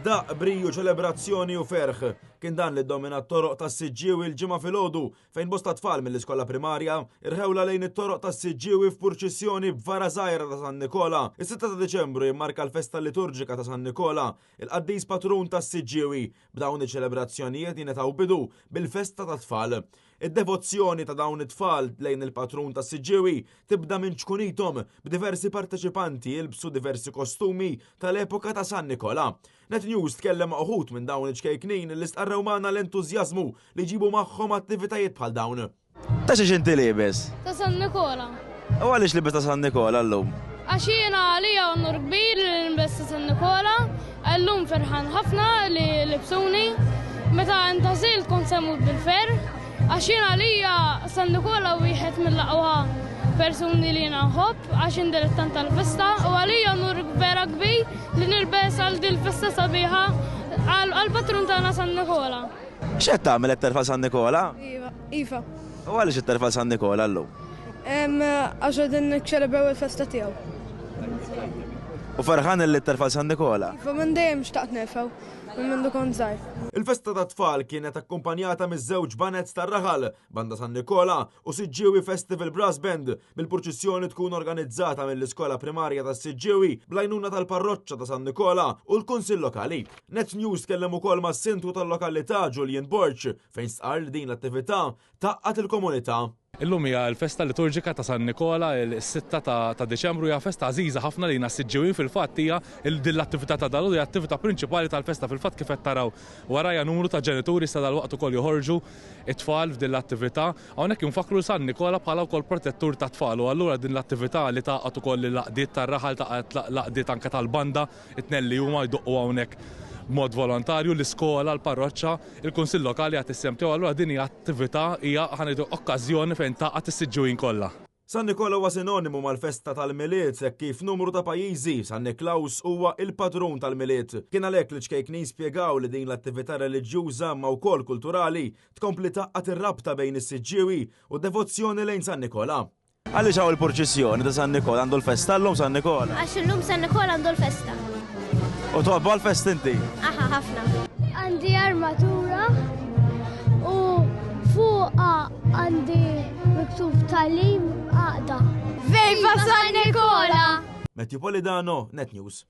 Daq, briju, ċelebrazzjoni u ferħ. Kien dan li domina t-toroq tas-Siġġiewi l-ġimgħa filgħodu fejn bosta tfal mill-iskola primarja irħewla lejn it-toroq tas-Siġġiewi f'purċissjoni b'vara żgħira ta' San Nikola. Is-6 ta' Deċembru jimmarka l-festa liturġika ta' San Nikola, il-qaddiż patrun tas-Siġġiewi. B'dawn iċ-ċelebrazzjonijiet jingħataw bidu bil-festa ta' tfal. Id-devozzjoni ta' dawn it-tfal lejn il-patrun tas-Siġġiewi tibda minn ċkunitom b'diversi parteċipanti jilbsu diversi kostumi tal-epoka ta' San Nikola. Net News tkellem uħud minn dawn iċ-kejknin li stqarrew magħna l-entużjażmu li jġibu magħhom attivitajiet bħal dawn. Ta' xi inti libes? Ta' San Nikola. U għaliex libes ta' San Nikola llum? Għax jiena għalija onur kbir li nlbes ta' San Nikola, llum ferħan ħafna li libsuni. Meta intażilt kont semmut bil-fer, għax jiena għalija San Nikola wieħed mill-aqwa persuni li jiena nħobb għax indilettant tal-festa u għalija onur vera kbir li nilbes għal din il-festa sabiħa għal-patrun tagħna San Nikola. X'qed tagħmel qed terfa' San Nikola? Iva. U għaliex qed terfa' San Nikola llum? Għax qegħdin niċċelebraw il-festa tiegħu. U ferħan li terfa' San Nikola? Iva minn dejjem xtaqt nerfgħu minn mindu kont żgħir. Il-festa ta' tfal kienet akkumpanjata miż-żewġ banet tar-Raħal, Banda San Nikola u Siġġiewi Festival Brass Band. Bil-purċissjoni tkun organizzata mill-iskola primarja tas-Siġġiewi bl-għajnuna tal-parroċċa ta' San Nikola u l-Kunsill Lokali. Net News tkellem ukoll mas-sindku tal-lokalità Julian Borch fejn stqarr li din l-attività taqqat il-komunità. Illum hija l-festa liturġika ta' San Nikola, il-6 ta' Deċembru hija festa għażiża ħafna lina s-Siġġiewi fil-fatt hija din l-attività ta' dalgħodu hija attività prinċipali tal-festa fil-fatt kif qed taraw. Warajja numru ta' ġenituri sa dal-waqt ukoll joħorġu it-tfal f'din l-attività. Hawnhekk infakru San Nikola bħala wkoll protettur ta' tfal u allura din l-attività li taqgħet ukoll il-laqdiet tar-Raħal taqgħet laqdiet anke tal-banda it-tnelli huma jduqqu hawnhekk mod volontarju l-iskola, l-parroċċa, il-Kunsill Lokali għat issemtew allura din hija attività hija ħanidu okkażjoni fejn taqgħet is-Siġġiewin kollha. San Nikola huwa sinonimu mal-festa tal-miliet hekk kif numru ta' pajjiżi San Niklaus huwa il-patrun tal-miliet. Kien għalhekk li ċkejknin spjegaw li din l-attività reliġjuża ma wkoll kulturali tkompli taqqat ir-rabta bejn is-Siġġiewi u devozzjoni lejn San Nikola. Għaliex hawn il-purċissjoni ta' San Nikola għandu l-festa llum San Nikola? Għax illum San Nikola għandu l-festa. U tħobbu għal-fest inti? Aha, ħafna. Għandi armatura u fuqa għandi miktub talim għaqda. Viva San Nikola! Metropolitano, Net News.